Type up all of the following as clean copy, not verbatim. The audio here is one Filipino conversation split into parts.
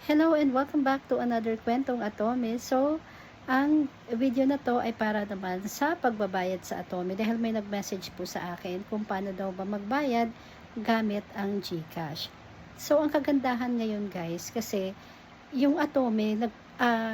Hello and welcome back to another Kwentong Atome. So, ang video na to ay para naman sa pagbabayad sa Atome dahil may nag-message po sa akin kung paano daw ba magbayad gamit ang GCash. So, ang kagandahan ngayon guys kasi yung Atome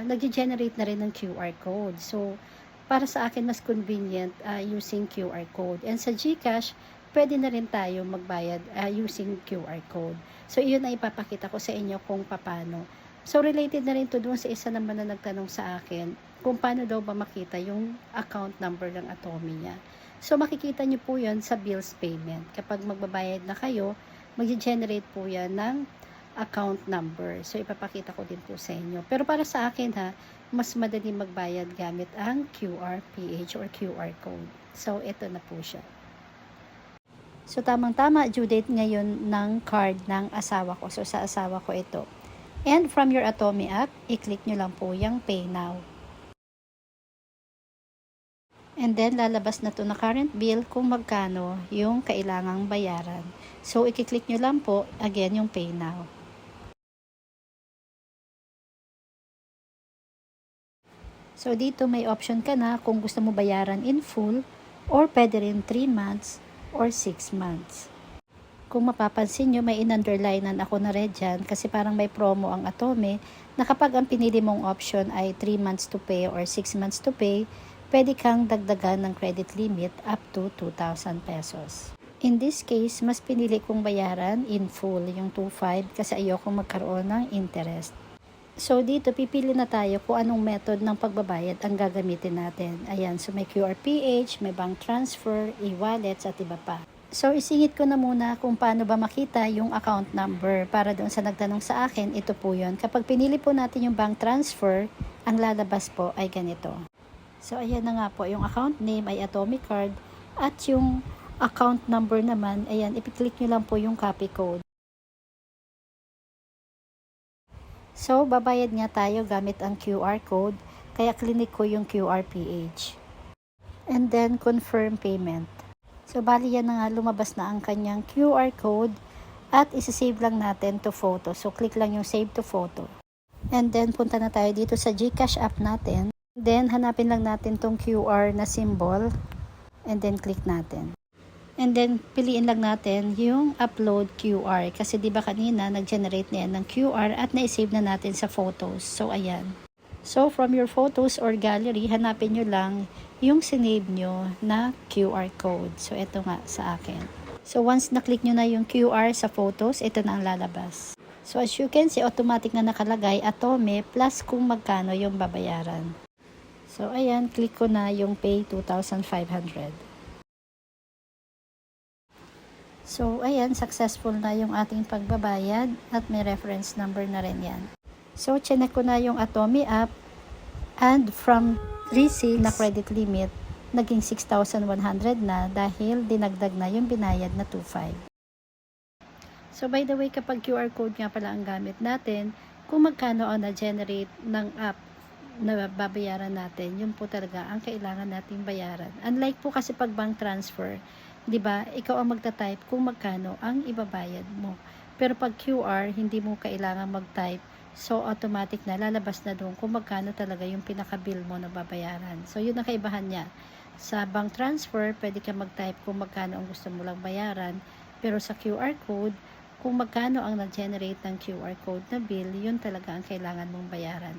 nag-generate na rin ng QR code. So, para sa akin mas convenient using QR code. And sa GCash, pwede na rin tayo magbayad using QR code. So, iyon ay ipapakita ko sa inyo kung paano. So, related na rin to doon sa isa naman na nagtanong sa akin kung paano daw ba makita yung account number ng Atome niya. So, makikita nyo po yan sa bills payment. Kapag magbabayad na kayo, mag-generate po yan ng account number. So, ipapakita ko din po sa inyo. Pero para sa akin mas madali magbayad gamit ang QRPH or QR code. So, ito na po siya. So, tamang-tama, due date ngayon ng card ng asawa ko. So, sa asawa ko ito. And from your Atome app, i-click nyo lang po yung Pay Now. And then, lalabas na to na current bill kung magkano yung kailangang bayaran. So, i-click nyo lang po, again, yung Pay Now. So, dito may option ka na kung gusto mo bayaran in full or pwede rin 3 months or 6 months. Kung mapapansin nyo, may in-underlinean ako na red dyan kasi parang may promo ang Atome na kapag ang pinili mong option ay 3 months to pay or 6 months to pay, pwede kang dagdagan ng credit limit up to 2,000 pesos. In this case, mas pinili kong bayaran in full yung 2,500 kasi ayoko magkaroon ng interest. So, dito pipili na tayo kung anong method ng pagbabayad ang gagamitin natin. Ayan, so may QRPH, may bank transfer, e-wallets at iba pa. So, isingit ko na muna kung paano ba makita yung account number. Para doon sa nagtanong sa akin, ito po yun. Kapag pinili po natin yung bank transfer, ang lalabas po ay ganito. So, ayan na nga po, yung account name ay Atome Card at yung account number naman, ayan, ipiklik nyo lang po yung copy code. So, babayad nga tayo gamit ang QR code, kaya klinik ko yung QRPH. And then, confirm payment. So, bali yan na nga, lumabas na ang kanyang QR code at isisave lang natin to photo. So, click lang yung save to photo. And then, punta na tayo dito sa GCash app natin. Then, hanapin lang natin tong QR na symbol. And then, click natin. And then, piliin lang natin yung upload QR. Kasi di ba kanina, nag-generate na yan ng QR at na-save na natin sa photos. So, ayan. So, from your photos or gallery, hanapin nyo lang yung sinave nyo na QR code. So, ito nga sa akin. So, once na-click nyo na yung QR sa photos, ito na ang lalabas. So, as you can see, automatic na nakalagay Atome plus kung magkano yung babayaran. So, ayan, click ko na yung pay 2,500. So, ayan, successful na yung ating pagbabayad at may reference number na rin yan. So, chinek ko na yung Atome app and from 3,600 na credit limit, naging 6,100 na dahil dinagdag na yung binayad na 2,500. So, by the way, kapag QR code nga pala ang gamit natin, kung magkano ang na-generate ng app na babayaran natin, yun po talaga ang kailangan nating bayaran. Unlike po kasi pag bank transfer, 'di ba? Ikaw ang magta-type kung magkano ang ibabayad mo. Pero pag QR, hindi mo kailangan mag-type. So automatic na lalabas na doon kung magkano talaga yung pinaka-bill mo na babayaran. So yun ang kaibahan niya. Sa bank transfer, pwede ka mag-type kung magkano ang gusto mo lang bayaran. Pero sa QR code, kung magkano ang na-generate ng QR code na bill, yun talaga ang kailangan mong bayaran.